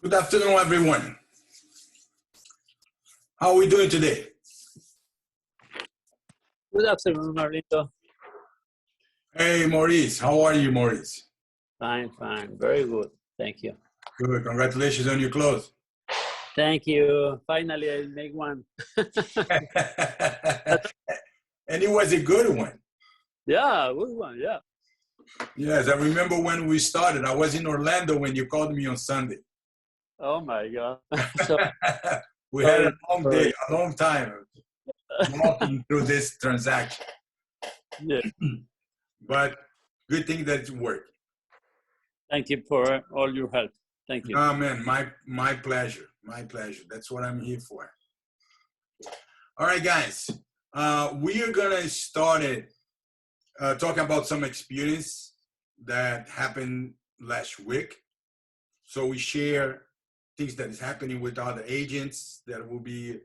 Good afternoon, everyone. How are we doing today? Good afternoon, Marlito. Hey, Maurice. How are you, Maurice? Fine, fine. Very good. Thank you. Good. Congratulations on your close. Thank you. Finally, I make one. And it was a good one. Yeah, good one. Yeah. Yes, I remember when we started. I was in Orlando when you called me on Sunday. Oh my God. So We had a sorry. long day, a long time walking through this transaction. Yeah. But good thing that it worked. Thank you for all your help. Thank you. Oh, man, my pleasure. My pleasure. That's what I'm here for. All right, guys. We are going to start it talking about some experience that happened last week. So we share things that is happening with other agents that will be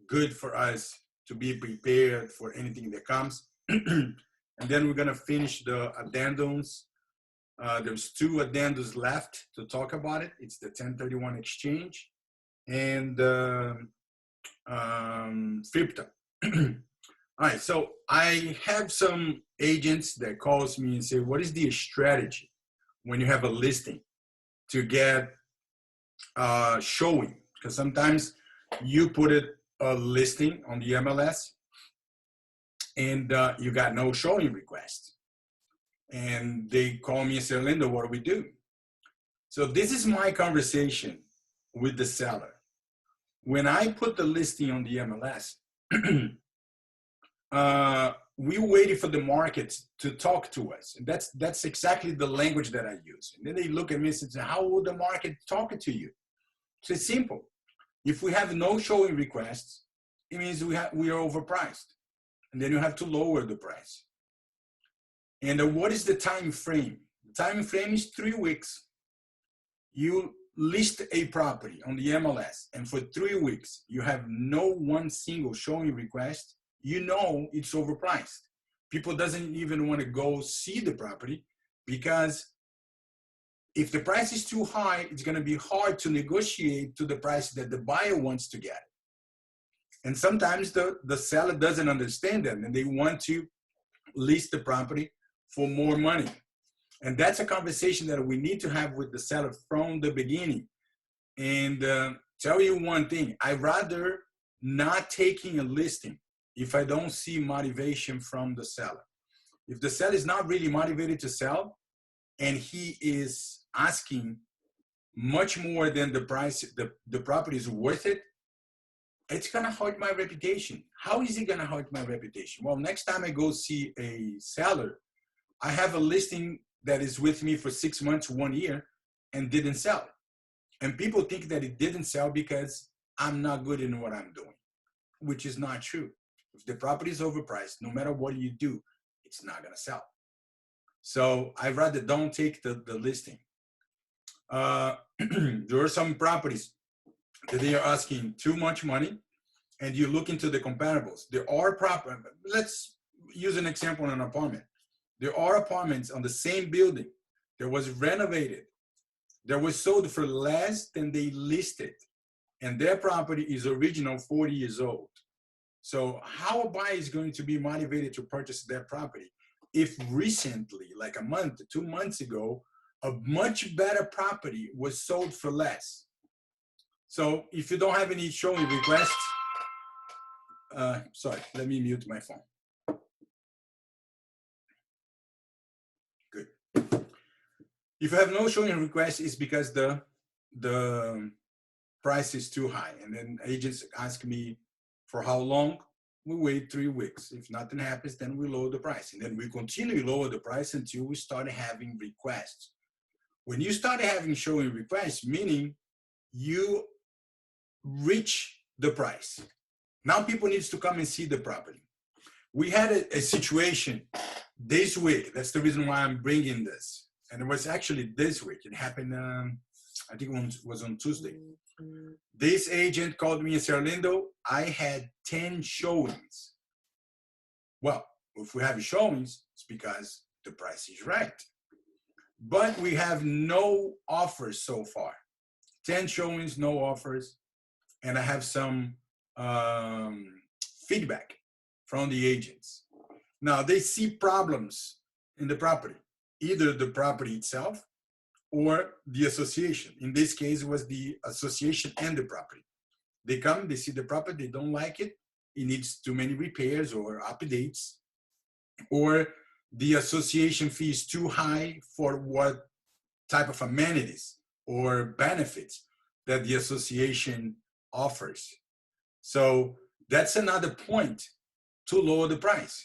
good for us to be prepared for anything that comes. And then we're going to finish the addendums. There's two addendums left to talk about it. It's the 1031 exchange and FIRPTA. All right, so I have some agents that calls me and say, what is the strategy when you have a listing to get showing? Because sometimes you put a listing on the MLS and you got no showing request. And they call me and say, Linda, what do we do? So this is my conversation with the seller. When I put the listing on the MLS, we waited for the market to talk to us. And that's exactly the language that I use. And then they look at me and say, how will the market talk to you? So it's simple. If we have no showing requests, it means we are overpriced. And then you have to lower the price. And what is the time frame? The time frame is 3 weeks. You list a property on the MLS, and for 3 weeks, you have no one single showing request, you know it's overpriced. People doesn't even want to go see the property because if the price is too high, it's going to be hard to negotiate to the price that the buyer wants to get. And sometimes the seller doesn't understand that and they want to list the property for more money. And that's a conversation that we need to have with the seller from the beginning. And tell you one thing, I'd rather not taking a listing if I don't see motivation from the seller. If the seller is not really motivated to sell and he is asking much more than the price, the property is worth it, it's gonna hurt my reputation. How is it gonna hurt my reputation? Well, next time I go see a seller, I have a listing that is with me for 6 months, 1 year, and didn't sell. And people think that it didn't sell because I'm not good in what I'm doing, which is not true. If the property is overpriced, no matter what you do, it's not gonna sell. So I'd rather don't take the listing. There are some properties that they are asking too much money, and you look into the comparables. There are properties, let's use an example on an apartment. There are apartments on the same building that was renovated, that was sold for less than they listed, and their property is original 40 years old. So how a buyer is going to be motivated to purchase their property if recently, like a month, 2 months ago, a much better property was sold for less? So if you don't have any showing requests, sorry, let me mute my phone. Good. If you have no showing requests, it's because the price is too high. And then agents ask me for how long. We wait 3 weeks. If nothing happens, then we lower the price. And then we continue to lower the price until we start having requests. When you start having showing requests, meaning you reach the price. Now people need to come and see the property. We had a situation this week. That's the reason why I'm bringing this. And it was actually this week. It happened, I think it was on Tuesday. This agent called me and said, Orlando, I had 10 showings. Well, if we have showings, it's because the price is right. But we have no offers so far. 10 showings, no offers, and I have some feedback from the agents. Now they see problems in the property, either the property itself or the association. In this case, it was the association and the property. They come, they see the property, they don't like it, it needs too many repairs or updates, or the association fee is too high for what type of amenities or benefits that the association offers. So that's another point to lower the price.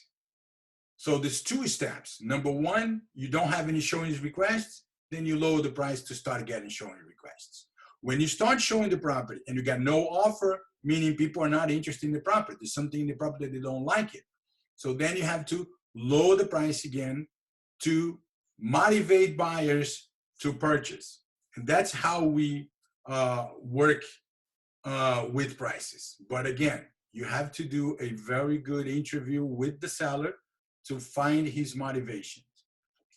So there's two steps. Number one, you don't have any showings requests, then you lower the price to start getting showing requests. When you start showing the property and you got no offer, meaning people are not interested in the property, there's something in the property that they don't like it. So then you have to lower the price again to motivate buyers to purchase. And that's how we work with prices. But again, you have to do a very good interview with the seller to find his motivations.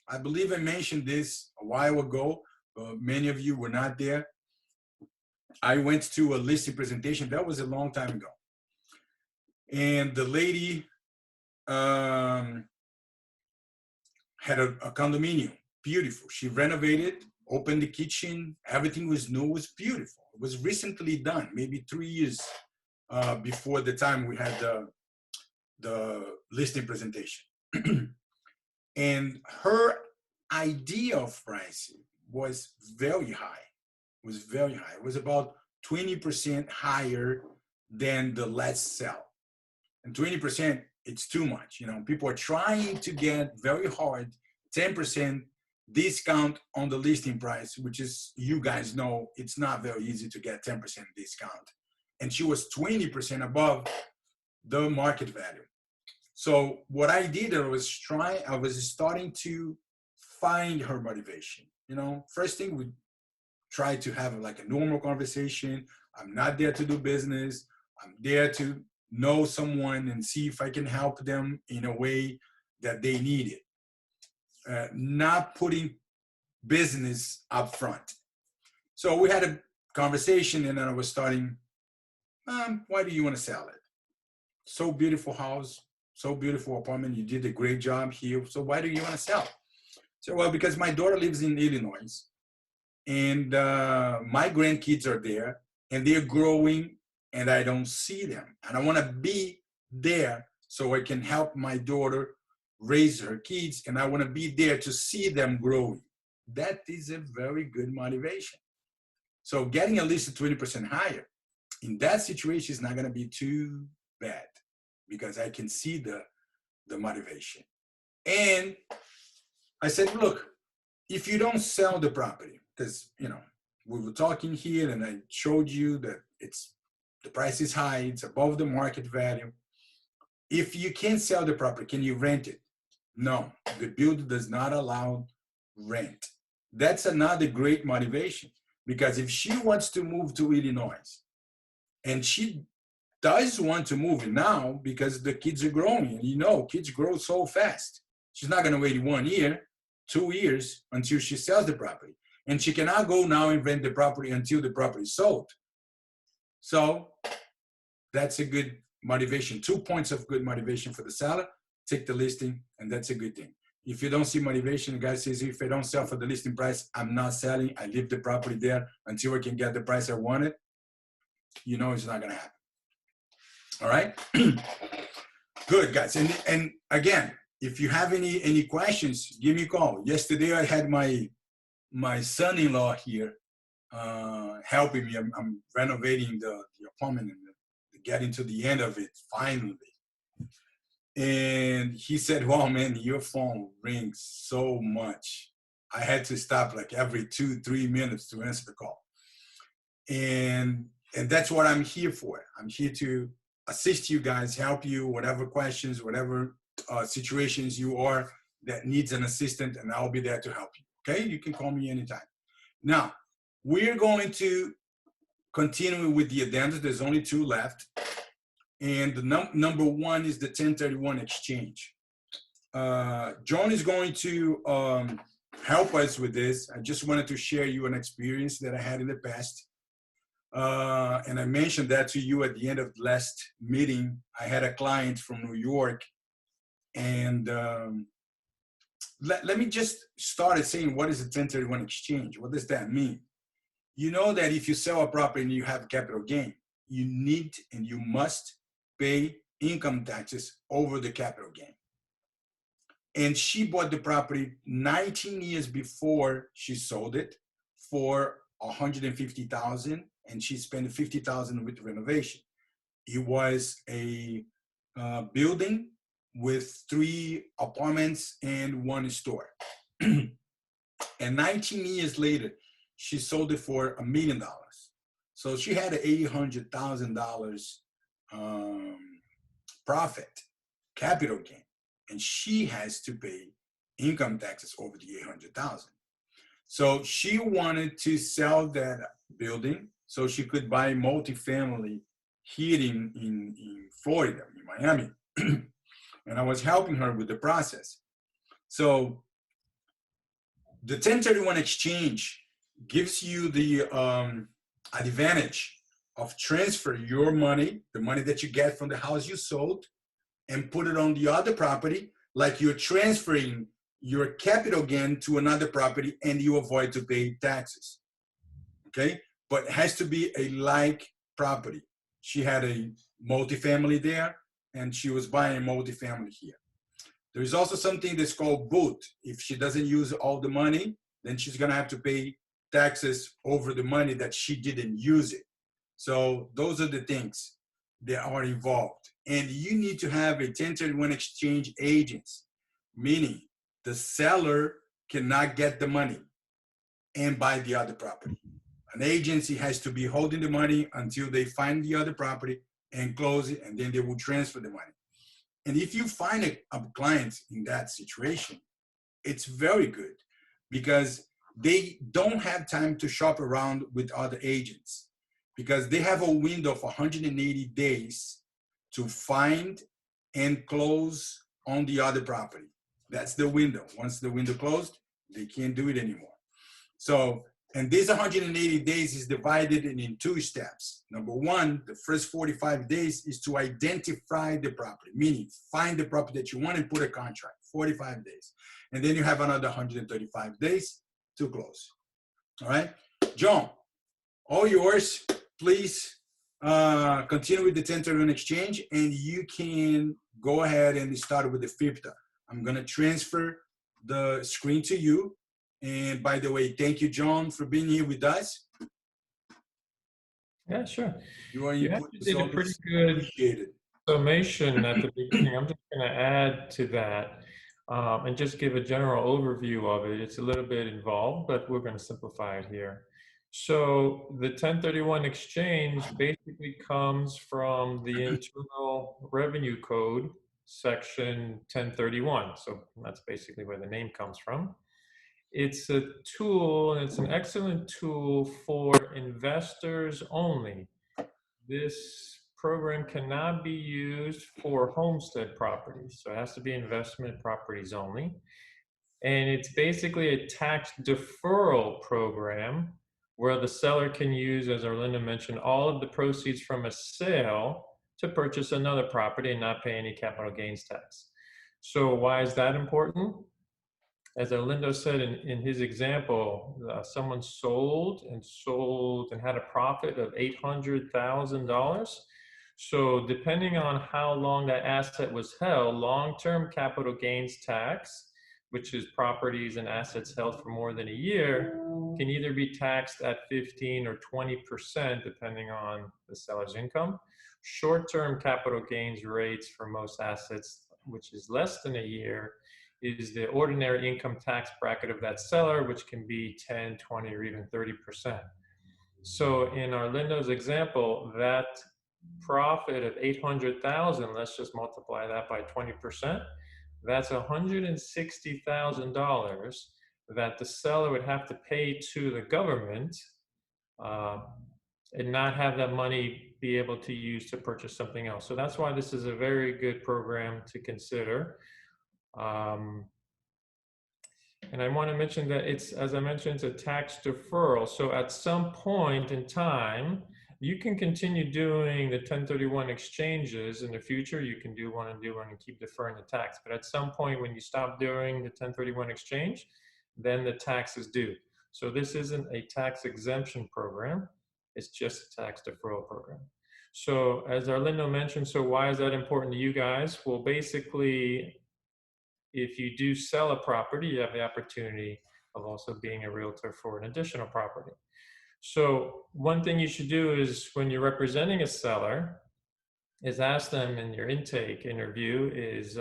I believe I mentioned this a while ago. Many of you were not there. I went to a listing presentation. That was a long time ago. And the lady had a condominium, beautiful. She renovated, opened the kitchen. Everything was new, it was beautiful. It was recently done, maybe 3 years before the time we had the listing presentation. And her idea of pricing was very high. It was very high. It was about 20% higher than the last sell. And 20%, it's too much. You know, people are trying to get very hard 10% discount on the listing price, which is, you guys know, it's not very easy to get 10% discount. And she was 20% above the market value. So what I did, I was starting to find her motivation. You know, first thing, we try to have like a normal conversation. I'm not there to do business. I'm there to know someone and see if I can help them in a way that they need it. Not putting business up front. So we had a conversation, and then I was starting, why do you want to sell it? So beautiful house, so beautiful apartment. You did a great job here. So why do you want to sell? So, well, because my daughter lives in Illinois, and my grandkids are there, and they're growing, and I don't see them. And I want to be there so I can help my daughter raise her kids, and I want to be there to see them growing. That is a very good motivation. So getting at least 20% higher in that situation is not going to be too bad, because I can see the motivation. And I said, look, if you don't sell the property, because, you know, we were talking here and I showed you that the price is high, it's above the market value. If you can't sell the property, can you rent it? No, the builder does not allow rent. That's another great motivation, because if she wants to move to Illinois, and she does want to move now because the kids are growing, and you know, kids grow so fast. She's not going to wait 1 year, 2 years until she sells the property. And she cannot go now and rent the property until the property is sold. So that's a good motivation. 2 points of good motivation for the seller. Take the listing, and that's a good thing. If you don't see motivation, the guy says, if I don't sell for the listing price, I'm not selling. I leave the property there until I can get the price I wanted. You know it's not going to happen. All right? Good, guys. And again, if you have any questions, give me a call. Yesterday, I had my son-in-law here helping me. I'm renovating the apartment and getting to the end of it, finally. And he said, wow, man, your phone rings so much. I had to stop like every 2-3 minutes to answer the call. And that's what I'm here for. I'm here to assist you guys, help you, whatever questions, whatever situations you are that needs an assistant, and I'll be there to help you. Okay, you can call me anytime. Now, we're going to continue with the addendums. There's only 2 left. And the number 1 is the 1031 exchange. John is going to help us with this. I just wanted to share you an experience that I had in the past And I mentioned that to you at the end of the last meeting. I had a client from New York, and let me just start at saying, what is a 1031 exchange? What does that mean? You know that if you sell a property and you have capital gain, you need and you must pay income taxes over the capital gain. And she bought the property 19 years before she sold it for 150,000, and she spent 50,000 with renovation. It was a building with 3 apartments and 1 store. And 19 years later, she sold it for $1 million. So she had an $800,000 profit, capital gain, and she has to pay income taxes over the 800,000. So she wanted to sell that building so she could buy multifamily here in Florida, in Miami. And I was helping her with the process. So the 1031 exchange gives you the advantage of transfer your money, the money that you get from the house you sold, and put it on the other property, like you're transferring your capital gain to another property, and you avoid to pay taxes. Okay, but it has to be a like property. She had a multifamily there, and she was buying multifamily here. There is also something that's called boot. If she doesn't use all the money, then she's gonna have to pay taxes over the money that she didn't use it. So those are the things that are involved. And you need to have a 1031 exchange agent, meaning the seller cannot get the money and buy the other property. An agency has to be holding the money until they find the other property and close it, and then they will transfer the money. And if you find a client in that situation, it's very good because they don't have time to shop around with other agents, because they have a window of 180 days to find and close on the other property. That's the window. Once the window closed, they can't do it anymore. So, and this 180 days is divided in 2 steps. Number 1, the first 45 days is to identify the property, meaning find the property that you want and put a contract, 45 days. And then you have another 135 days to close. All right, John, all yours. Please continue with the 1031 exchange, and you can go ahead and start with the FIRPTA. I'm going to transfer the screen to you. And by the way, thank you, John, for being here with us. Yeah, sure. You actually did a pretty good summation at the beginning. I'm just going to add to that and just give a general overview of it. It's a little bit involved, but we're going to simplify it here. So the 1031 exchange basically comes from the Internal Revenue Code, section 1031. So that's basically where the name comes from. It's a tool, and it's an excellent tool for investors only. This program cannot be used for homestead properties, so it has to be investment properties only. And it's basically a tax deferral program where the seller can use, as Arlinda mentioned, all of the proceeds from a sale to purchase another property and not pay any capital gains tax. So why is that important? As Arlindo said in his example, someone sold and had a profit of $800,000. So depending on how long that asset was held, long-term capital gains tax, which is properties and assets held for more than a year, can either be taxed at 15 or 20% depending on the seller's income. Short-term capital gains rates for most assets, which is less than a year, is the ordinary income tax bracket of that seller, which can be 10, 20, or even 30%. So in Arlindo's example, that profit of 800,000, let's just multiply that by 20%, that's $160,000 that the seller would have to pay to the government and not have that money be able to use to purchase something else. So that's why this is a very good program to consider. And I want to mention that it's, as I mentioned, it's a tax deferral. So at some point in time, You can continue doing the 1031 exchanges in the future. You can do one and keep deferring the tax. But at some point when you stop doing the 1031 exchange, then the tax is due. So this isn't a tax exemption program. It's just a tax deferral program. So as Arlindo mentioned, so why is that important to you guys? Well, basically, if you do sell a property, you have the opportunity of also being a realtor for an additional property. So one thing you should do is when you're representing a seller is ask them in your intake interview is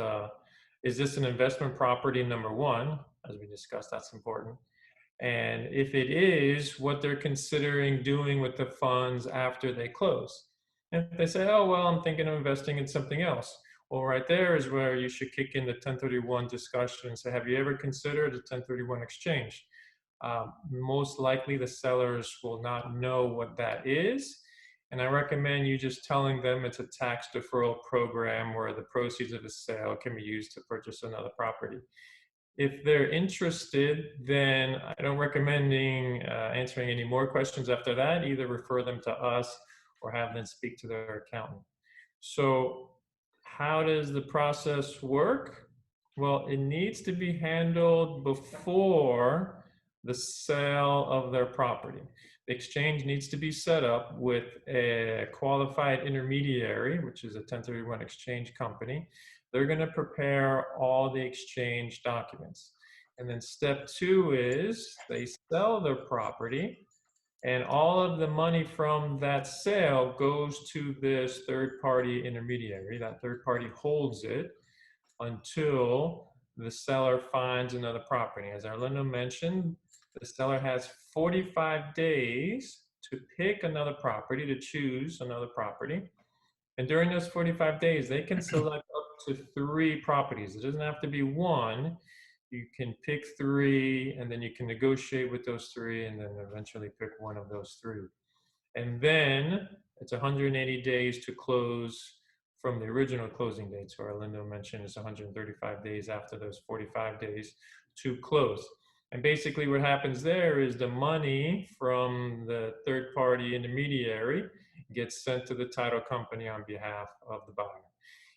this an investment property, number one, as we discussed, that's important. And if it is, what they're considering doing with the funds after they close. And if they say, oh, well, I'm thinking of investing in something else. Well, right there is where you should kick in the 1031 discussion and say, have you ever considered a 1031 exchange? Most likely the sellers will not know what that is. And I recommend you just telling them it's a tax deferral program where the proceeds of the sale can be used to purchase another property. If they're interested, then I don't recommend answering any more questions after that. Either refer them to us or have them speak to their accountant. So how does the process work? Well, it needs to be handled before the sale of their property. The exchange needs to be set up with a qualified intermediary, which is a 1031 exchange company. They're going to prepare all the exchange documents. And then step two is they sell their property, and all of the money from that sale goes to this third-party intermediary. That third party holds it until the seller finds another property. As Arlindo mentioned, the seller has 45 days to pick another property, to choose another property. And during those 45 days, they can select up to 3 properties. It doesn't have to be one. You can pick 3, and then you can negotiate with those 3, and then eventually pick one of those 3. And then it's 180 days to close from the original closing date. So Arlindo mentioned it's 135 days after those 45 days to close. And basically what happens there is the money from the third-party intermediary gets sent to the title company on behalf of the buyer.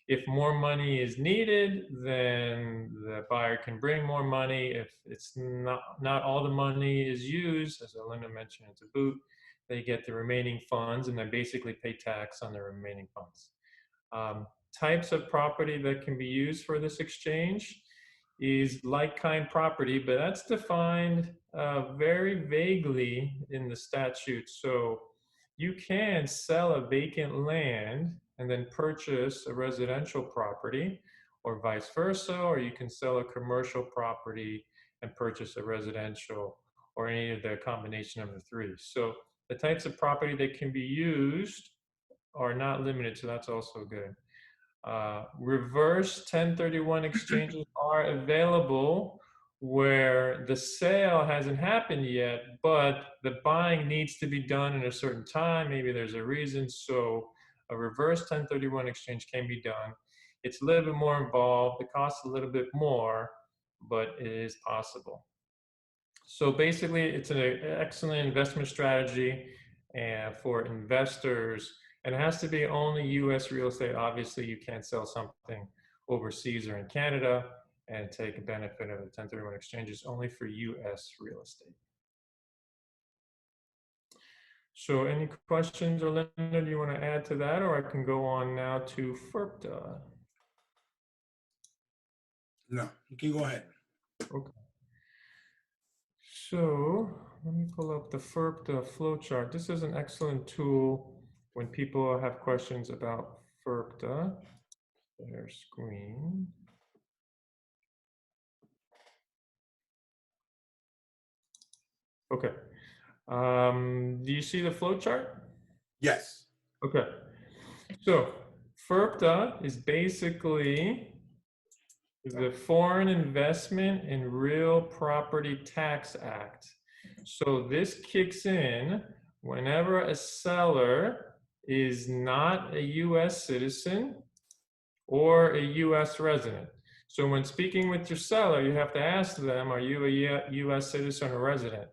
If more money is needed, then the buyer can bring more money. If it's not all the money is used, as Arlindo mentioned, it's a boot, they get the remaining funds and then basically pay tax on the remaining funds. Types of property that can be used for this exchange is like-kind property, but that's defined very vaguely in the statute. So you can sell a vacant land and then purchase a residential property, or vice versa, or you can sell a commercial property and purchase a residential, or any of the combination of the 3. So the types of property that can be used are not limited, so that's also good. Reverse 1031 exchanges are available where the sale hasn't happened yet, but the buying needs to be done in a certain time. Maybe there's a reason. So a reverse 1031 exchange can be done. It's a little bit more involved. It costs a little bit more, but it is possible. So basically, it's an excellent investment strategy for investors. And it has to be only U.S. real estate. Obviously, you can't sell something overseas or in Canada and take a benefit of the 1031 exchanges, only for U.S. real estate. So any questions, Arlindo, do you want to add to that, or I can go on now to FIRPTA? No, you can go ahead. Okay. So let me pull up the FIRPTA flowchart. This is an excellent tool when people have questions about FIRPTA. Their screen. Okay. Do you see the flowchart? Yes. Okay. So FIRPTA is basically the Foreign Investment in Real Property Tax Act. So this kicks in whenever a seller is not a U.S. citizen or a U.S. resident. So when speaking with your seller, you have to ask them, are you a U.S. citizen or resident?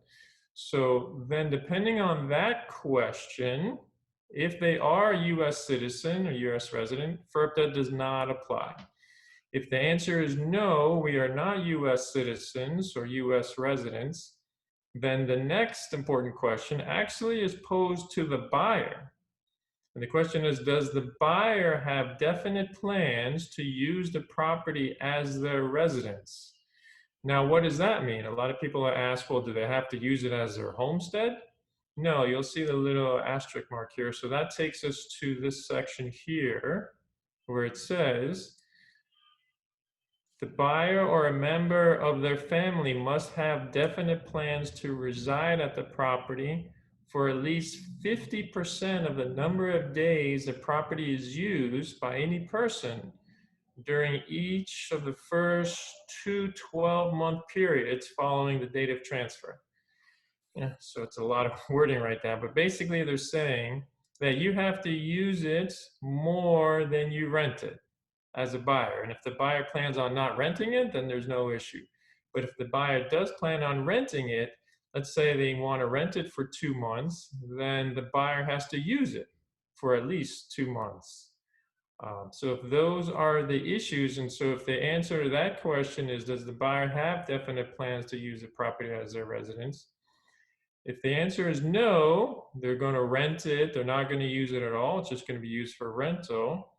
So then depending on that question, If they are a US citizen or US resident, FIRPTA does not apply. If the answer is no, we are not US citizens or US residents, then the next important question actually is posed to the buyer. And the question is, does the buyer have definite plans to use the property as their residence? Now, what does that mean? A lot of people are asked, well, do they have to use it as their homestead? No, you'll see the little asterisk mark here. So that takes us to this section here where it says, the buyer or a member of their family must have definite plans to reside at the property for at least 50% of the number of days the property is used by any person during each of the first 2 12-month periods following the date of transfer. Yeah, so it's a lot of wording right there, but basically they're saying that you have to use it more than you rent it as a buyer. And if the buyer plans on not renting it, then there's no issue. But if the buyer does plan on renting it, let's say they want to rent it for 2 months, then the buyer has to use it for at least 2 months. So if those are the issues, and so if the answer to that question is, does the buyer have definite plans to use the property as their residence? If the answer is no, they're going to rent it, they're not going to use it at all, it's just going to be used for rental,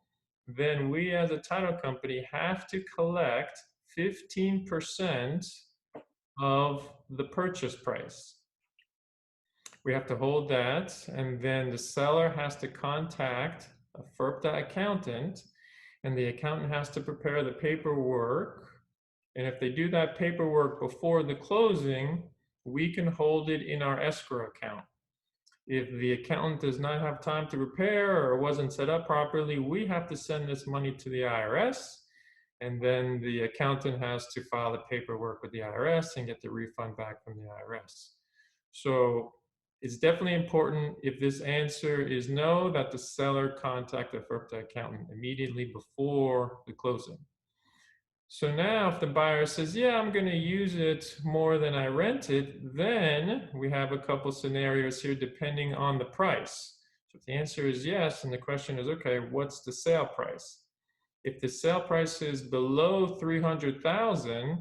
then we as a title company have to collect 15% of the purchase price. We have to hold that, and then the seller has to contact a FIRPTA accountant, and the accountant has to prepare the paperwork. And if they do that paperwork before the closing, we can hold it in our escrow account. If the accountant does not have time to prepare or wasn't set up properly, we have to send this money to the IRS, and then the accountant has to file the paperwork with the IRS and get the refund back from the IRS. So it's definitely important, if this answer is no, that the seller contact the FIRPTA accountant immediately before the closing. So now if the buyer says, yeah, I'm going to use it more than I rent it, then we have a couple scenarios here depending on the price. So if the answer is yes, and the question is, okay, what's the sale price? If the sale price is below $300,000,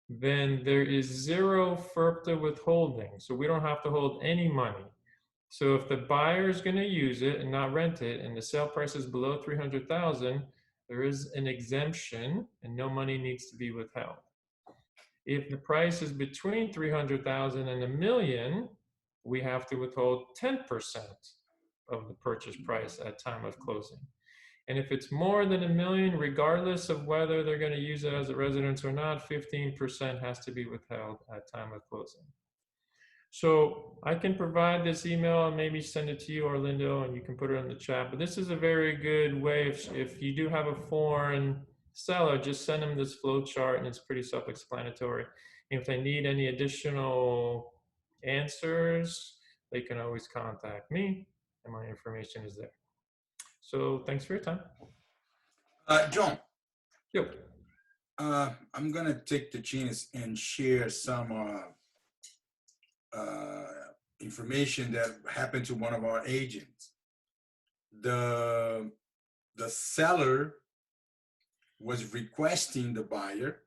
then there is zero FIRPTA withholding. So we don't have to hold any money. So if the buyer is going to use it and not rent it, and the sale price is below $300,000, there is an exemption and no money needs to be withheld. If the price is between $300,000 and $1 million, we have to withhold 10% of the purchase price at time of closing. And if it's more than $1 million, regardless of whether they're going to use it as a residence or not, 15% has to be withheld at time of closing. So I can provide this email and maybe send it to you, Orlando, and you can put it in the chat. But this is a very good way, if you do have a foreign seller, just send them this flow chart and it's pretty self-explanatory. If they need any additional answers, they can always contact me and my information is there. So thanks for your time. John. Yep. I'm gonna take the chance and share some information that happened to one of our agents. The seller was requesting the buyer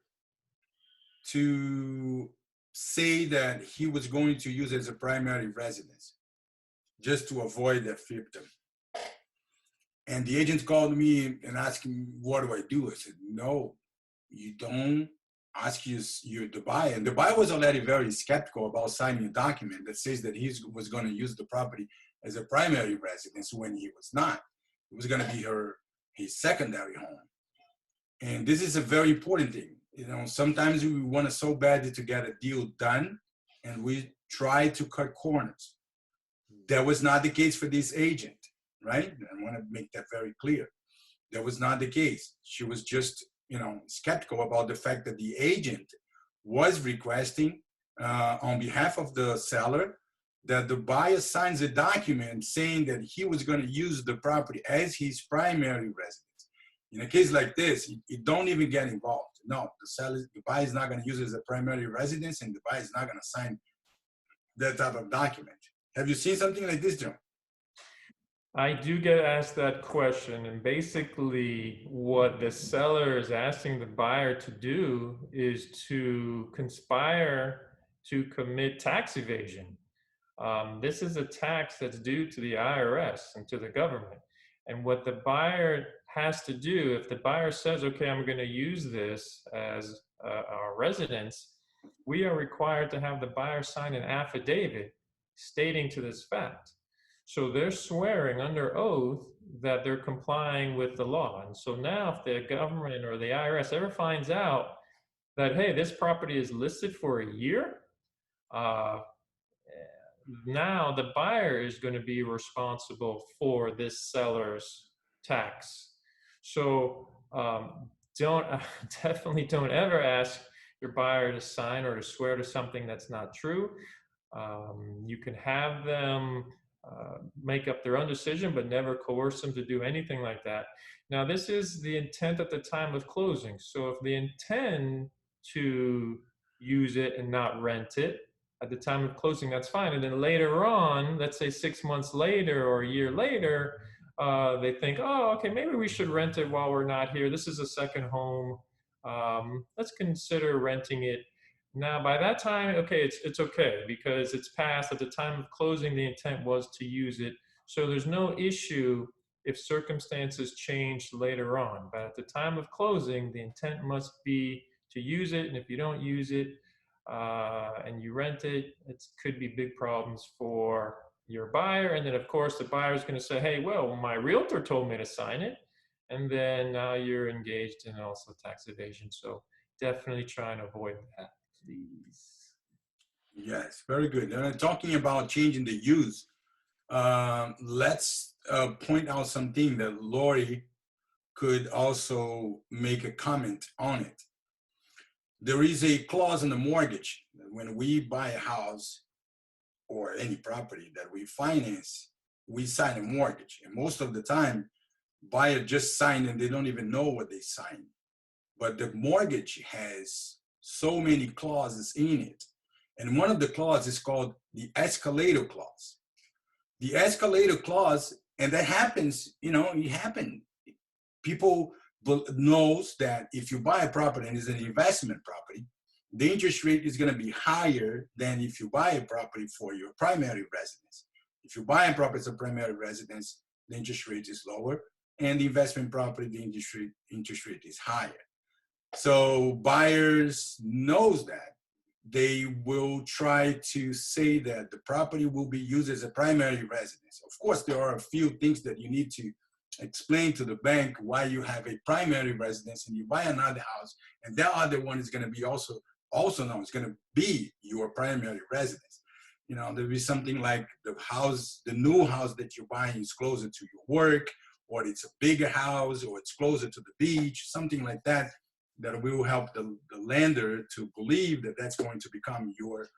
to say that he was going to use it as a primary residence, just to avoid that FIRPTA. And the agent called me and asked me, what do I do? I said, no, you don't ask the buyer. And the buyer was already very skeptical about signing a document that says that he was going to use the property as a primary residence when he was not. It was going to be his secondary home. And this is a very important thing. You know, sometimes we want so badly to get a deal done and we try to cut corners. That was not the case for this agent, right? I want to make that very clear. That was not the case. She was just, you know, skeptical about the fact that the agent was requesting on behalf of the seller that the buyer signs a document saying that he was going to use the property as his primary residence. In a case like this, you don't even get involved. No, the buyer is not going to use it as a primary residence, and the buyer is not going to sign that type of document. Have you seen something like this, John? I do get asked that question, and basically what the seller is asking the buyer to do is to conspire to commit tax evasion. This is a tax that's due to the IRS and to the government. And what the buyer has to do, if the buyer says, okay, I'm going to use this as our residence, we are required to have the buyer sign an affidavit stating to this fact. So they're swearing under oath that they're complying with the law. And so now if the government or the IRS ever finds out that, hey, this property is listed for a year, now the buyer is going to be responsible for this seller's tax. So don't definitely don't ever ask your buyer to sign or to swear to something that's not true. You can have them make up their own decision, but never coerce them to do anything like that. Now, this is the intent at the time of closing. So if they intend to use it and not rent it at the time of closing, that's fine. And then later on, let's say 6 months later or a year later, they think, oh, okay, maybe we should rent it while we're not here. This is a second home. Let's consider renting it. Now, by that time, okay, it's okay because it's passed. At the time of closing, the intent was to use it. So there's no issue if circumstances change later on. But at the time of closing, the intent must be to use it. And if you don't use it and you rent it, it could be big problems for your buyer. And then, of course, the buyer is going to say, hey, well, my realtor told me to sign it. And then now you're engaged in also tax evasion. So definitely try and avoid that. Please. Yes, very good. And talking about changing the use, let's point out something that Lori could also make a comment on it. There is a clause in the mortgage that when we buy a house or any property that we finance, we sign a mortgage. And most of the time, buyer just sign and they don't even know what they signed. But the mortgage has so many clauses in it. And one of the clauses is called the escalator clause. The escalator clause, and that happens, you know, it happened. People knows that if you buy a property and it's an investment property, the interest rate is going to be higher than if you buy a property for your primary residence. If you buy a property as a primary residence, the interest rate is lower, and the investment property, the interest rate is higher. So buyers knows that. They will try to say that the property will be used as a primary residence. Of course, there are a few things that you need to explain to the bank why you have a primary residence and you buy another house, and that other one is going to be also known, it's going to be your primary residence. You know, there'll be something like the new house that you're buying is closer to your work, or it's a bigger house, or it's closer to the beach, something like that, that will help the lender to believe that that's going to become your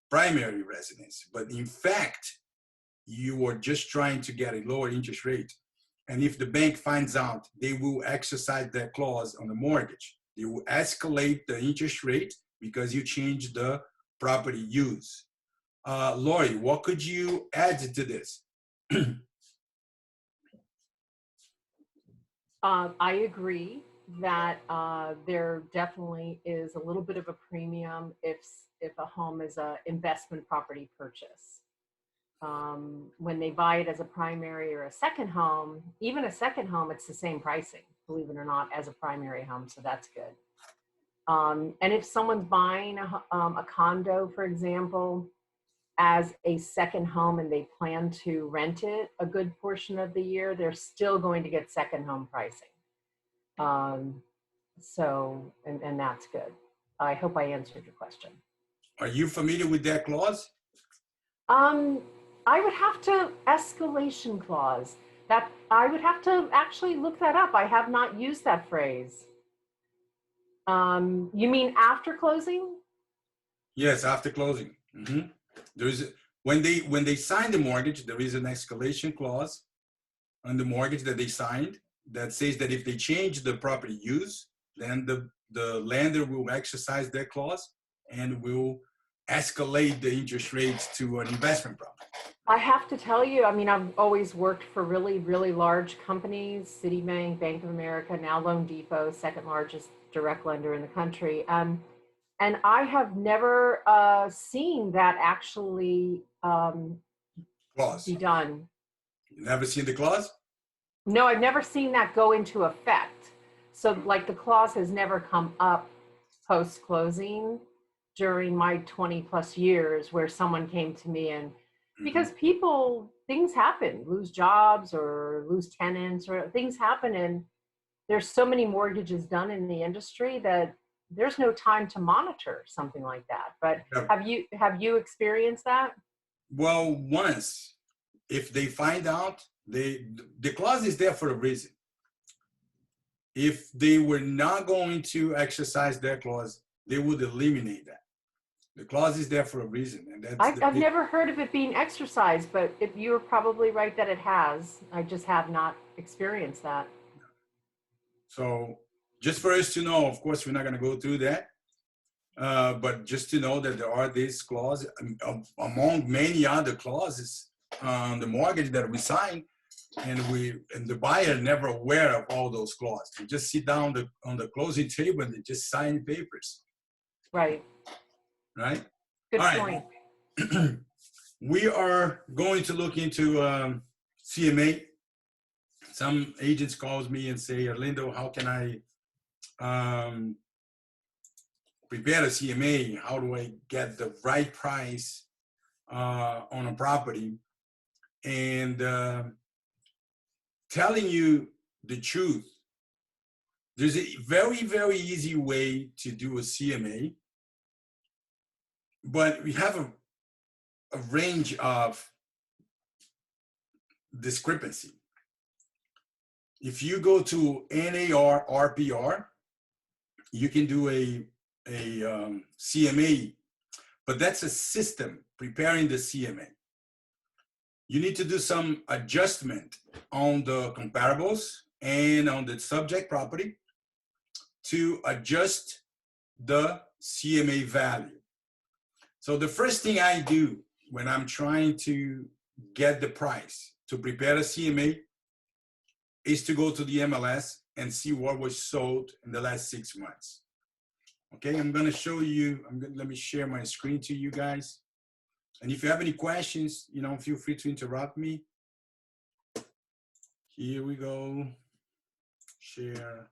primary residence. But in fact, you are just trying to get a lower interest rate. And if the bank finds out, they will exercise that clause on the mortgage. They will escalate the interest rate because you changed the property use. Lori, what could you add to this? I agree that there definitely is a little bit of a premium if a home is an investment property purchase. When they buy it as a primary or a second home, even a second home, it's the same pricing, believe it or not, as a primary home, so that's good. And if someone's buying a condo, for example, as a second home and they plan to rent it a good portion of the year, they're still going to get second home pricing. So that's good. I hope I answered your question. Are you familiar with that clause? I would have to, escalation clause, that I would have to actually look that up. I have not used that phrase. You mean after closing? Yes, after closing. Mm-hmm. When they sign the mortgage, there is an escalation clause on the mortgage that they signed that says that if they change the property use, then the lender will exercise that clause and will escalate the interest rates to an investment property. I have to tell you, I mean, I've always worked for really, really large companies, Citibank, Bank of America, now Loan Depot, second largest direct lender in the country. And I have never seen that actually Clause. be done. You never seen the clause? No, I've never seen that go into effect. So like the clause has never come up post-closing during my 20 plus years where someone came to me and because people, things happen, lose jobs or lose tenants or things happen. And there's so many mortgages done in the industry that there's no time to monitor something like that. But Yeah. have you experienced that? Well, once, if they find out, the clause is there for a reason. If they were not going to exercise their clause, they would eliminate that. The clause is there for a reason, and that's I've never heard of it being exercised, but if you're probably right that it has. I just have not experienced that. So just for us to know, of course, we're not going to go through that, but just to know that there are these clauses among many other clauses on the mortgage that we sign, and the buyer never aware of all those clauses. They just sit down on the closing table and they just sign papers. Right. Right? Good all point. Right. We are going to look into CMA. Some agents calls me and say, Orlando, how can I prepare a CMA? How do I get the right price on a property? And telling you the truth, there's a very, very easy way to do a CMA, but we have a range of discrepancy. If you go to NAR, RPR, you can do a CMA, but that's a system preparing the CMA. You need to do some adjustment on the comparables and on the subject property to adjust the CMA value. So the first thing I do when I'm trying to get the price to prepare a CMA is to go to the MLS and see what was sold in the last 6 months. Okay, I'm gonna show you, let me share my screen to you guys. And if you have any questions, feel free to interrupt me. Here we go, share.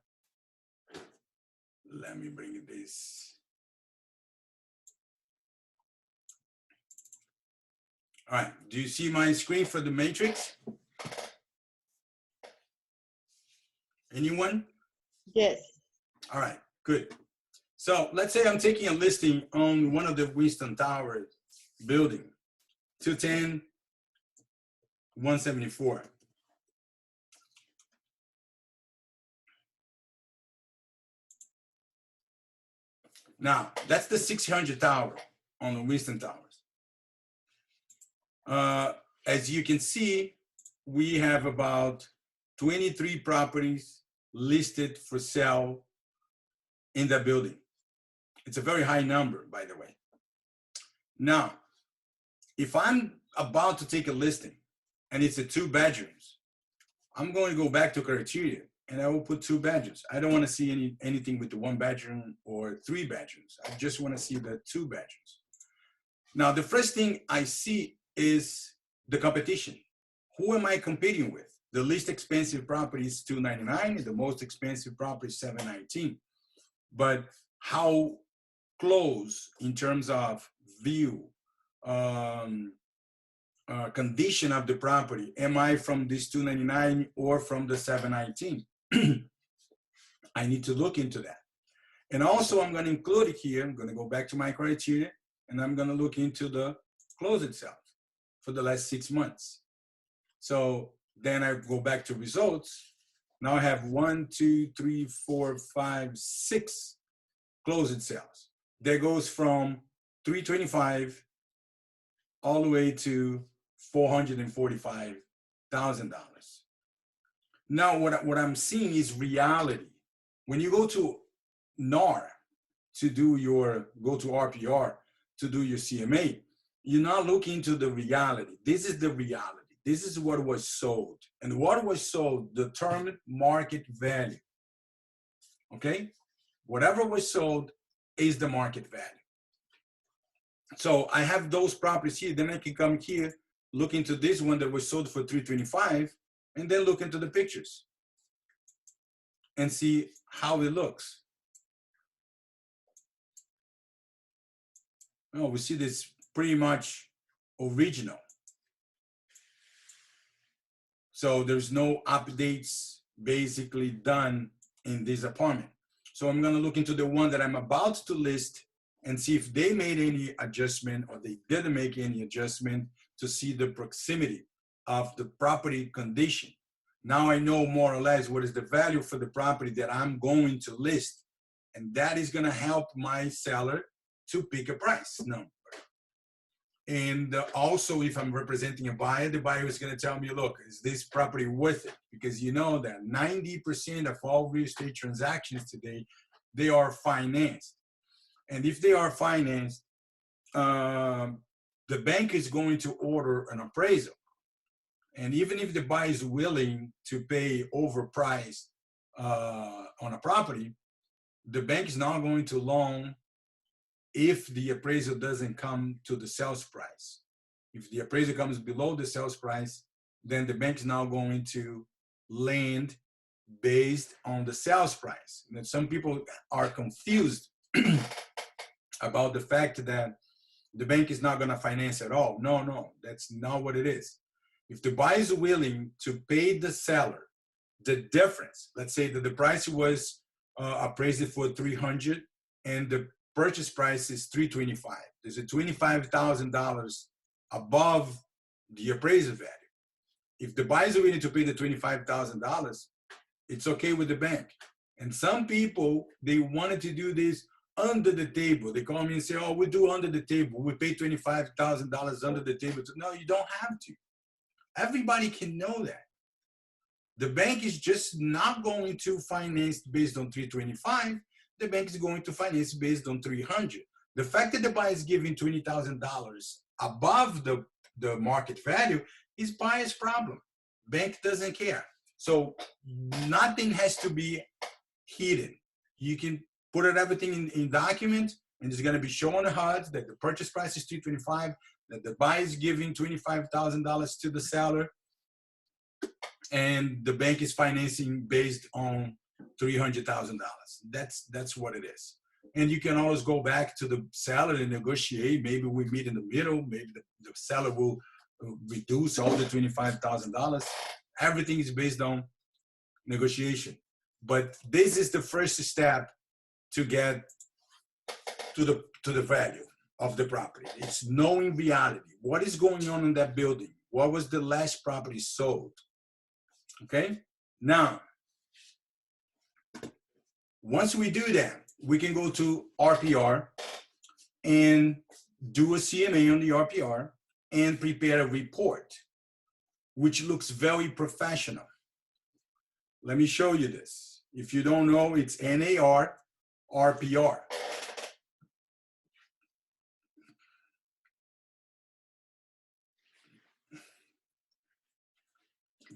Let me bring this. All right, do you see my screen for the matrix? Anyone? Yes. All right, good. So let's say I'm taking a listing on one of the Winston Tower building, 210, 174. Now, that's the 600 tower on the Winston Towers. As you can see, we have about 23 properties listed for sale in that building. It's a very high number, by the way. Now, if I'm about to take a listing and it's a 2 bedrooms, I'm going to go back to criteria and I will put 2 bedrooms. I don't want to see anything with the 1 bedroom or 3 bedrooms. I just want to see the 2 bedrooms. Now, the first thing I see is the competition. Who am I competing with? The least expensive property is $299, and the most expensive property is $719. But how close in terms of view, condition of the property, am I from this $299 or from the $719? I need to look into that. And also I'm going to include it here. I'm going to go back to my criteria and I'm going to look into the close itself for the last 6 months. So then I go back to results. Now I have 1, 2, 3, 4, 5, 6 closed sales. That goes from $325 all the way to $445,000. Now what I'm seeing is reality. When you go to NAR to do go to RPR to do your CMA, you're not looking into the reality. This is the reality. This is what was sold. And what was sold determined market value. Okay? Whatever was sold is the market value. So I have those properties here. Then I can come here, look into this one that was sold for $325, and then look into the pictures and see how it looks. Oh, we see this pretty much original. So there's no updates basically done in this apartment. So I'm gonna look into the one that I'm about to list and see if they made any adjustment or they didn't make any adjustment to see the proximity of the property condition. Now I know more or less what is the value for the property that I'm going to list. And that is gonna help my seller to pick a price number. And also, if I'm representing a buyer, the buyer is going to tell me, look, is this property worth it? Because you know that 90% of all real estate transactions today, they are financed. And if they are financed, the bank is going to order an appraisal. And even if the buyer is willing to pay overpriced on a property, the bank is not going to loan if the appraisal doesn't come to the sales price. If the appraisal comes below the sales price, then the bank is now going to lend based on the sales price. And some people are confused about the fact that the bank is not going to finance at all. No, that's not what it is. If the buyer is willing to pay the seller the difference, let's say that the price was appraised for $300 and the purchase price is $325. There's a $25,000 above the appraisal value. If the buyers are willing to pay the $25,000, it's okay with the bank. And some people, they wanted to do this under the table. They call me and say, oh, we do under the table. We pay $25,000 under the table. No, you don't have to. Everybody can know that. The bank is just not going to finance based on $325. The bank is going to finance based on $300. The fact that the buyer is giving $20,000 above the market value is buyer's problem. Bank doesn't care. So nothing has to be hidden. You can put everything in document, and it's going to be shown on HUD that the purchase price is $325, that the buyer is giving $25,000 to the seller, and the bank is financing based on $300,000. That's what it is. And you can always go back to the seller and negotiate. Maybe we meet in the middle. Maybe the seller will reduce all the $25,000. Everything is based on negotiation. But this is the first step to get to the value of the property. It's knowing reality. What is going on in that building? What was the last property sold? Okay? Now, once we do that, we can go to RPR and do a CMA on the RPR and prepare a report, which looks very professional. Let me show you this. If you don't know, it's NAR RPR.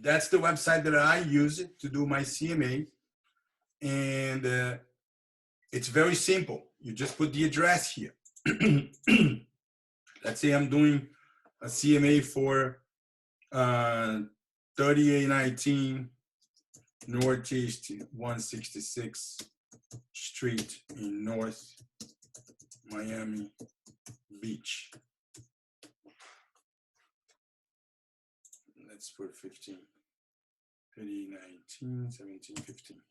That's the website that I use to do my CMA. And it's very simple. You just put the address here. Let's say I'm doing a CMA for 3819 Northeast 166 Street in North Miami Beach. Let's put 15. 3819, 1715.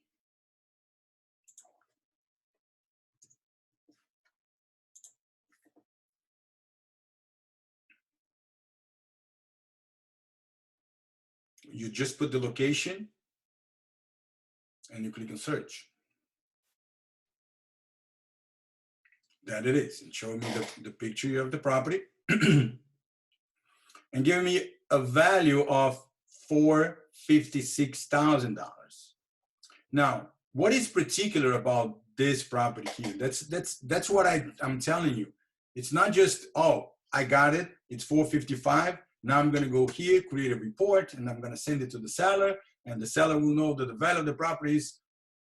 You just put the location and you click on search. That it is. And show me the picture of the property and give me a value of $456,000. Now, what is particular about this property here? That's what I'm telling you. It's not just, oh, I got it, it's 455. Now I'm going to go here, create a report, and I'm going to send it to the seller, and the seller will know that the value of the property is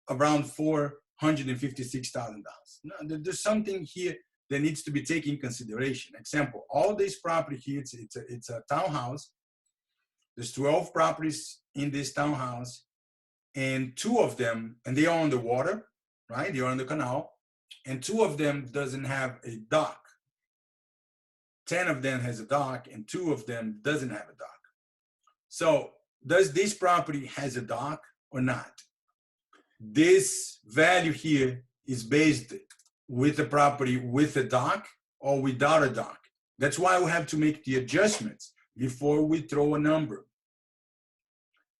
around $456,000. No, there's something here that needs to be taken in consideration. Example, all this property here, it's a townhouse. There's 12 properties in this townhouse, and 2 of them, and they are on the water, right? They are on the canal, and 2 of them doesn't have a dock. 10 of them has a dock, and 2 of them doesn't have a dock. So does this property has a dock or not? This value here is based with the property with a dock or without a dock. That's why we have to make the adjustments before we throw a number.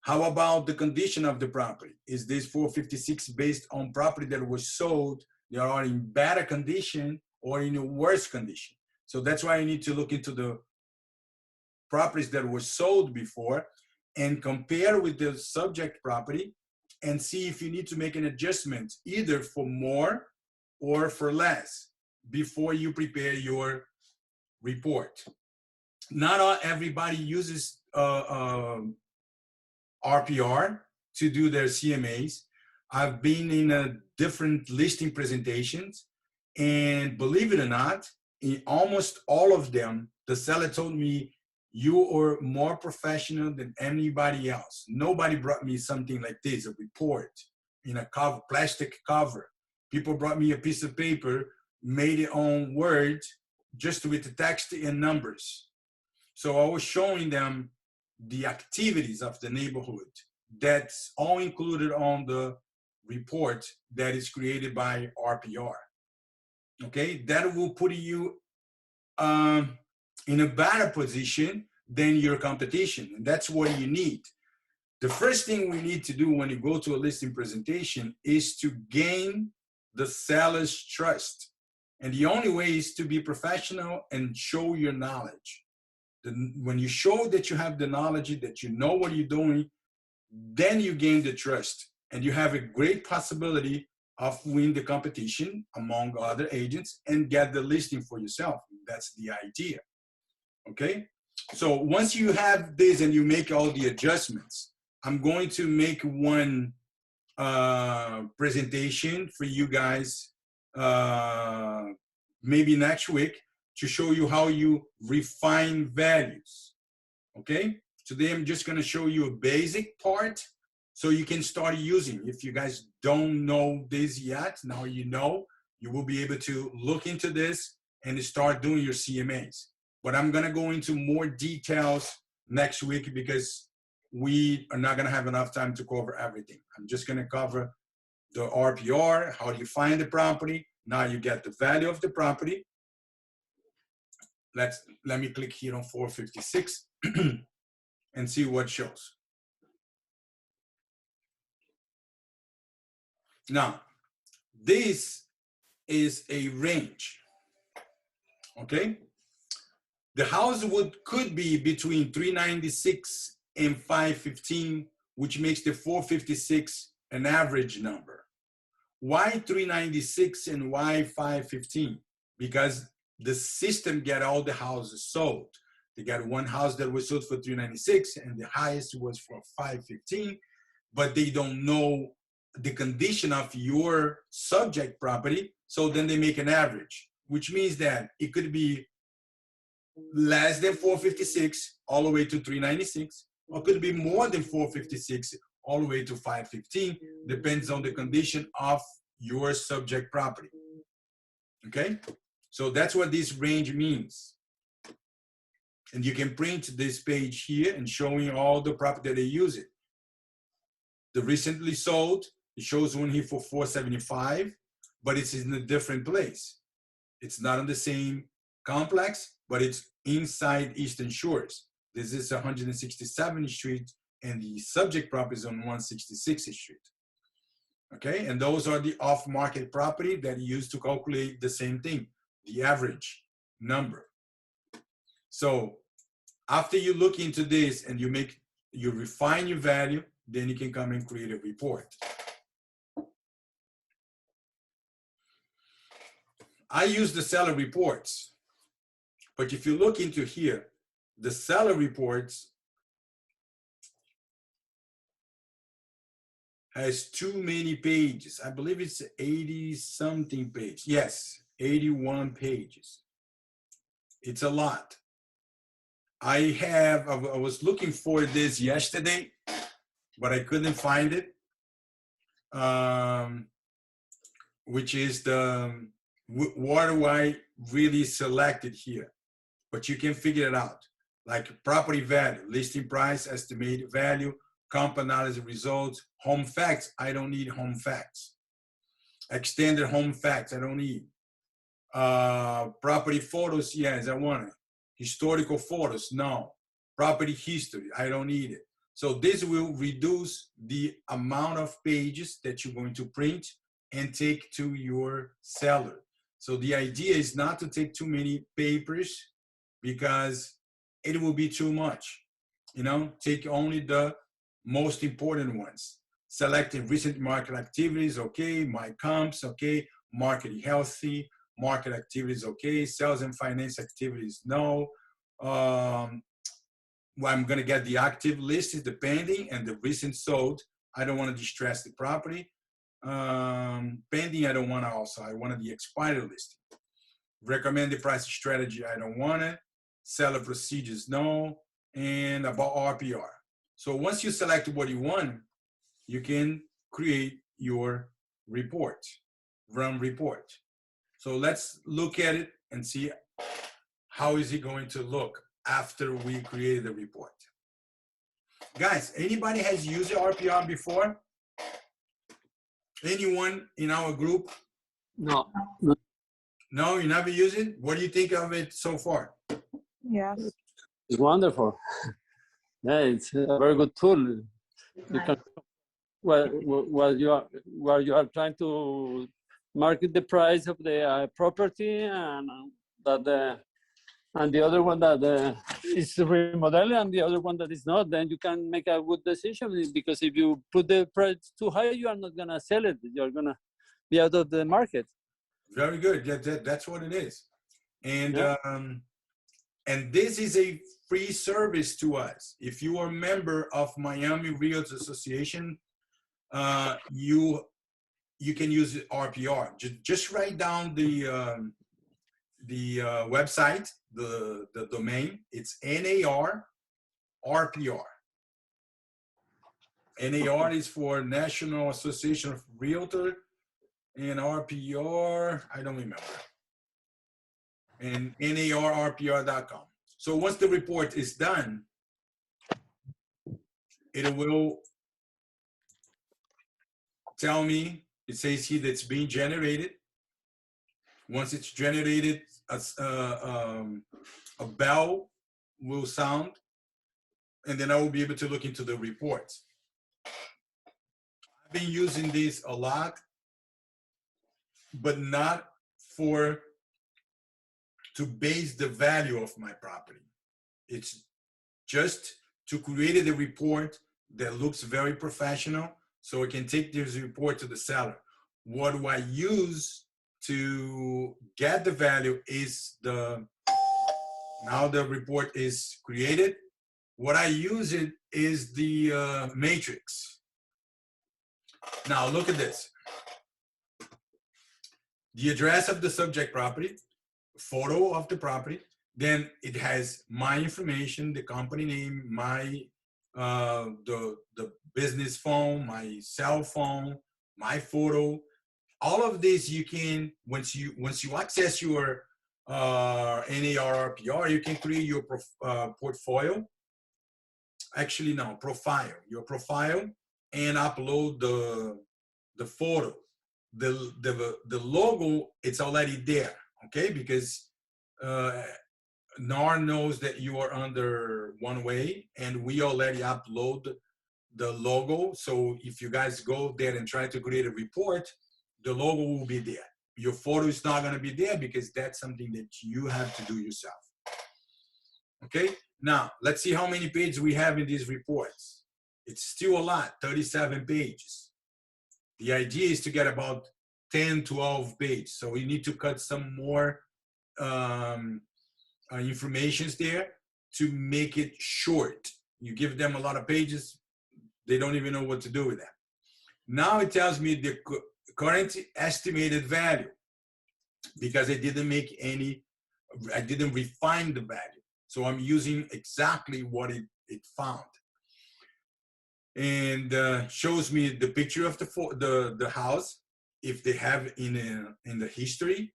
How about the condition of the property? Is this 456 based on property that was sold, they are in better condition or in a worse condition? So that's why you need to look into the properties that were sold before and compare with the subject property and see if you need to make an adjustment either for more or for less before you prepare your report. Not everybody uses RPR to do their CMAs. I've been in different listing presentations, and believe it or not, in almost all of them, the seller told me, you are more professional than anybody else. Nobody brought me something like this, a report in a cover, plastic cover. People brought me a piece of paper, made it on Word, just with the text and numbers. So I was showing them the activities of the neighborhood. That's all included on the report that is created by RPR. Okay, that will put you in a better position than your competition, and that's what you need. The first thing we need to do when you go to a listing presentation is to gain the seller's trust. And the only way is to be professional and show your knowledge. When you show that you have the knowledge, that you know what you're doing, then you gain the trust, and you have a great possibility of win the competition among other agents and get the listing for yourself. That's the idea. Okay, so once you have this and you make all the adjustments, I'm going to make one presentation for you guys maybe next week to show you how you refine values. Okay, today I'm just going to show you a basic part so you can start using. If you guys don't know this yet, now you know. You will be able to look into this and start doing your CMAs. But I'm going to go into more details next week because we are not going to have enough time to cover everything. I'm just going to cover the RPR, how do you find the property. Now you get the value of the property. Let me click here on 456 and see what shows. Now, this is a range, okay? The house could be between 396 and 515, which makes the 456 an average number. Why 396 and why 515? Because the system get all the houses sold. They got one house that was sold for 396 and the highest was for 515, but they don't know the condition of your subject property, so then they make an average, which means that it could be less than 456 all the way to 396, or could be more than 456 all the way to 515, depends on the condition of your subject property. Okay, so that's what this range means. And you can print this page here and showing all the property that they use it. The recently sold, it shows one here for 475, but it's in a different place. It's not on the same complex, but it's inside Eastern Shores. This is 167th Street, and the subject property is on 166th Street. Okay, and those are the off-market property that you use to calculate the same thing, the average number. So after you look into this and you refine your value, then you can come and create a report. I use the seller reports. But if you look into here, the seller reports has too many pages. I believe it's 80 something pages. Yes, 81 pages. It's a lot. I was looking for this yesterday, but I couldn't find it. Which is what do I really selected here? But you can figure it out. Like property value, listing price, estimated value, comp analysis results, home facts. I don't need home facts. Extended home facts. I don't need. Property photos. Yes, I want it. Historical photos. No. Property history. I don't need it. So this will reduce the amount of pages that you're going to print and take to your seller. So the idea is not to take too many papers because it will be too much. You know, take only the most important ones. Selecting recent market activities, okay. My comps, okay. Market healthy, market activities, okay. Sales and finance activities, no. Well, I'm going to get the active list is the pending and the recent sold. I don't want to distress the property. Pending, I don't want to also. I wanted the expired listing. Recommended price strategy, I don't want it. Seller procedures, no. And about RPR. So once you select what you want, you can create your report, run report. So let's look at it and see how is it going to look after we created the report. Guys, anybody has used the RPR before? Anyone in our group? No. No, you never use it? What do you think of it so far? Yes. It's wonderful. Yeah, it's a very good tool. You can, while you are trying to market the price of the property, and and the other one that is remodeling, and the other one that is not, then you can make a good decision. Because if you put the price too high, you are not gonna sell it. You're gonna be out of the market. Very good. Yeah, that's what it is. And Yeah. And this is a free service to us. If you are a member of Miami Realtors Association, you can use RPR. Just write down the website, the domain. It's NAR RPR. NAR is for National Association of Realtors, and RPR, I don't remember. And NARRPR.com. So once the report is done, it will tell me, it says here that's being generated. Once it's generated, a bell will sound, and then I will be able to look into the reports. I've been using this a lot, but not to base the value of my property. It's just to create a report that looks very professional, so I can take this report to the seller. What do I use to get the value is now the report is created. What I use it is the matrix. Now look at this. The address of the subject property, photo of the property, then it has my information, the company name, my the business phone, my cell phone, my photo. All of this you can, once you access your NARRPR, you can create your portfolio. Actually, no, profile. Your profile, and upload the photo. The logo, it's already there, okay? Because NAR knows that you are under one way, and we already upload the logo. So if you guys go there and try to create a report, the logo will be there. Your photo is not going to be there because that's something that you have to do yourself. Okay, now let's see how many pages we have in these reports. It's still a lot, 37 pages. The idea is to get about 10, 12 pages. So we need to cut some more informations there to make it short. You give them a lot of pages, they don't even know what to do with that. Now it tells me the current estimated value, because I didn't make any, I didn't refine the value. So I'm using exactly what it found. And shows me the picture of the house, if they have in the history,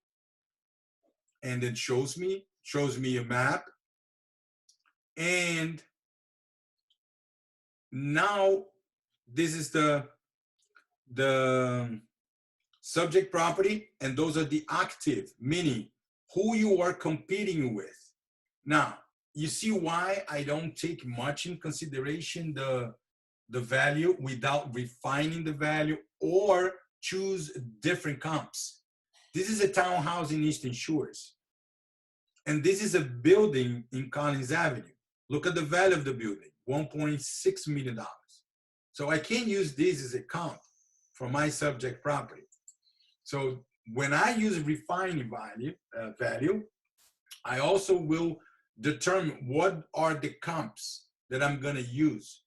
and it shows me a map. And now this is the subject property, and those are the active, meaning who you are competing with. Now, you see why I don't take much in consideration the value without refining the value, or choose different comps. This is a townhouse in Eastern Shores. And this is a building in Collins Avenue. Look at the value of the building, $1.6 million. So I can't use this as a comp for my subject property. So when I use refining value, I also will determine what are the comps that I'm gonna use.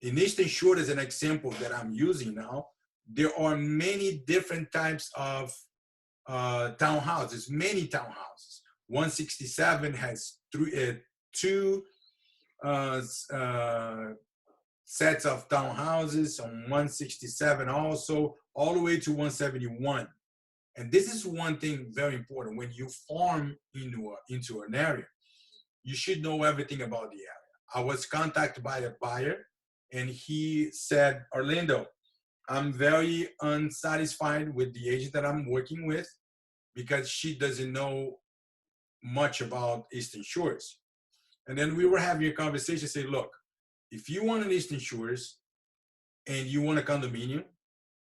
In Eastern Shore, as an example that I'm using now, there are many different types of townhouses, many townhouses. 167 has two sets of townhouses, on 167 also, all the way to 171. And this is one thing very important. When you farm into an area, you should know everything about the area. I was contacted by a buyer, and he said, Orlando, I'm very unsatisfied with the agent that I'm working with, because she doesn't know much about Eastern Shores. And then we were having a conversation, say, look, if you want an Eastern Shores and you want a condominium,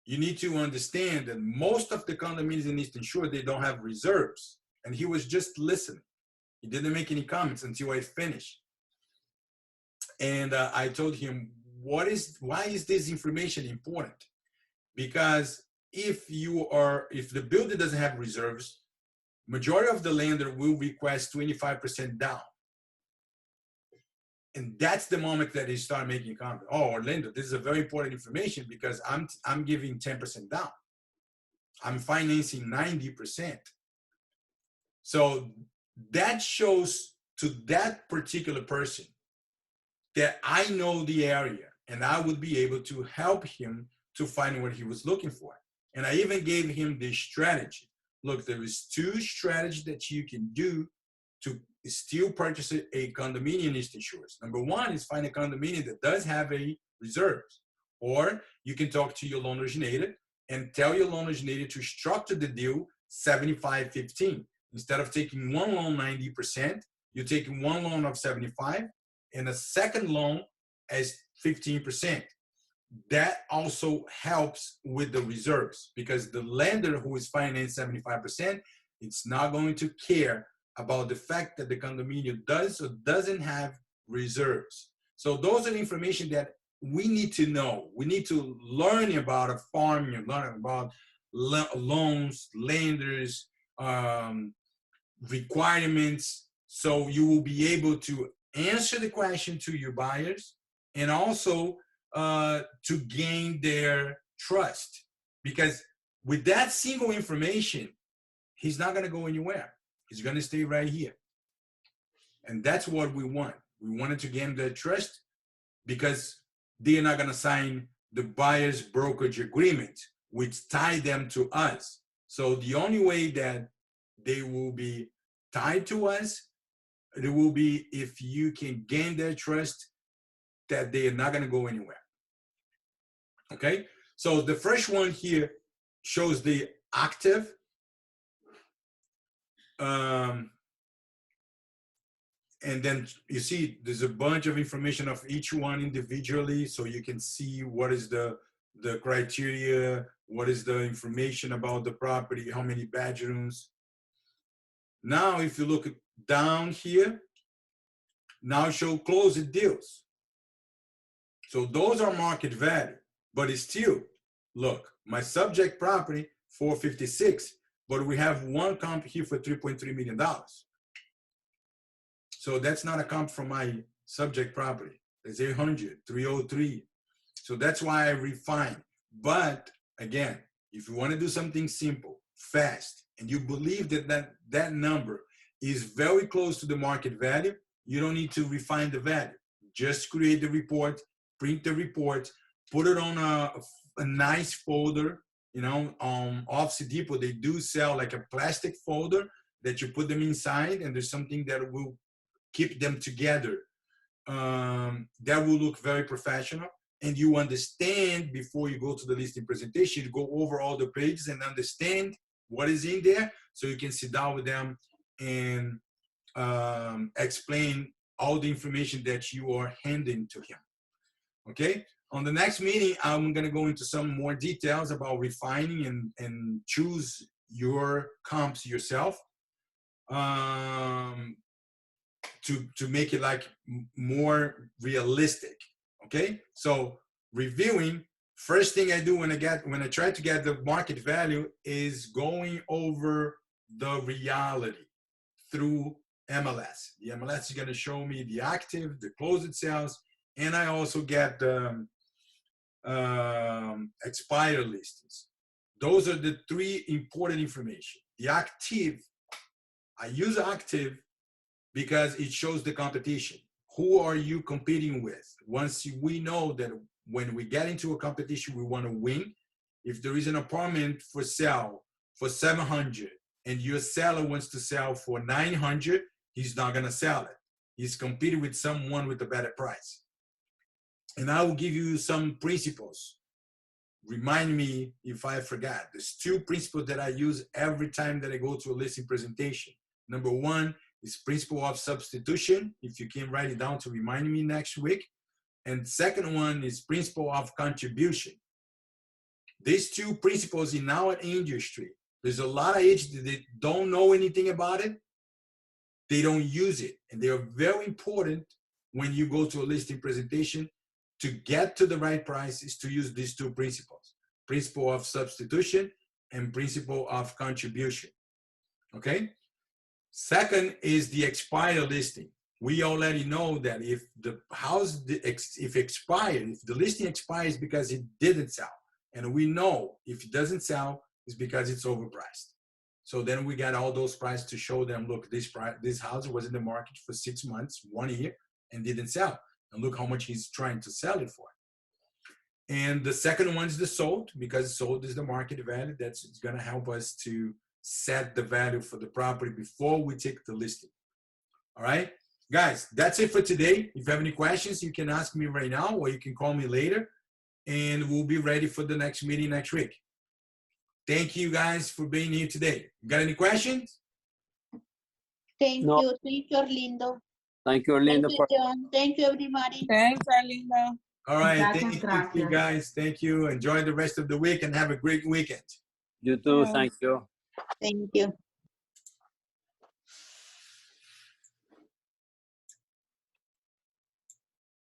you need to understand that most of the condominiums in Eastern Shore, they don't have reserves. And he was just listening. He didn't make any comments until I finished. And I told him, why is this information important? Because if the builder doesn't have reserves, majority of the lender will request 25% down. And that's the moment that they start making comments. Oh, Orlando, this is a very important information, because I'm giving 10% down. I'm financing 90%. So that shows to that particular person that I know the area, and I would be able to help him to find what he was looking for. And I even gave him this strategy. Look, there is 2 strategies that you can do to still purchase a condominium in Eastern Shores. Number 1 is find a condominium that does have a reserves. Or you can talk to your loan originator and tell your loan originator to structure the deal 75-15. Instead of taking one loan 90%, you're taking one loan of 75 and a second loan as 15%. That also helps with the reserves, because the lender who is financing 75%, it's not going to care about the fact that the condominium does or doesn't have reserves. So those are the information that we need to know. We need to learn about a farm, learn about loans, lenders, requirements. So you will be able to answer the question to your buyers, and also to gain their trust. Because with that single information, he's not going to go anywhere. He's going to stay right here. And that's what we want. We wanted to gain their trust, because they're not going to sign the buyer's brokerage agreement, which tie them to us. So the only way that they will be tied to us, it will be if you can gain their trust that they are not going to go anywhere. Okay? So the first one here shows the active. And then you see there's a bunch of information of each one individually, so you can see what is the criteria, what is the information about the property, how many bedrooms. Now, if you look down here, now show closed deals. So those are market value, but it's still, look, my subject property, 456, but we have one comp here for $3.3 million. So that's not a comp from my subject property. It's 800, 303. So that's why I refine. But again, if you want to do something simple, fast, and you believe that number is very close to the market value, you don't need to refine the value. Just create the report, print the report, put it on a nice folder. You know, Office Depot, they do sell like a plastic folder that you put them inside, and there's something that will keep them together. That will look very professional. And you understand before you go to the listing presentation, you go over all the pages and understand what is in there, so you can sit down with them and explain all the information that you are handing to him. Okay? On the next meeting, I'm going to go into some more details about refining and choose your comps yourself to make it like more realistic. Okay? So reviewing, first thing I do when I try to get the market value is going over the reality through MLS. The MLS is going to show me the active, the closed sales, and I also get the expired listings. Those are the three important information. The active, I use active because it shows the competition. Who are you competing with? Once we know that when we get into a competition, we want to win. If there is an apartment for sale for 700 and your seller wants to sell for 900, he's not going to sell it. He's competing with someone with a better price. And I will give you some principles. Remind me if I forgot. There's two principles that I use every time that I go to a listing presentation. Number one is principle of substitution. If you can write it down to remind me next week. And second one is principle of contribution. These two principles in our industry, there's a lot of agents that don't know anything about it. They don't use it. And they are very important when you go to a listing presentation. To get to the right price is to use these two principles. Principle of substitution and principle of contribution. Okay? Second is the expired listing. We already know that if the house, if the listing expires because it didn't sell. And we know if it doesn't sell, it's because it's overpriced. So then we got all those prices to show them, look, this house was in the market for 6 months, 1 year, and didn't sell. And look how much he's trying to sell it for. And the second one is the sold, because sold is the market value. That's going to help us to set the value for the property before we take the listing. All right, guys, that's it for today. If you have any questions, you can ask me right now, or you can call me later, and we'll be ready for the next meeting next week. Thank you guys for being here today. Got any questions? Thank No. you. Thank you, Orlando. Thank you, Linda. Thank you, John. Thank you, everybody. Thanks, Arlindo. All right, Gracias, thank you guys. Thank you. Enjoy the rest of the week and have a great weekend. You too. Yeah. Thank you. Thank you.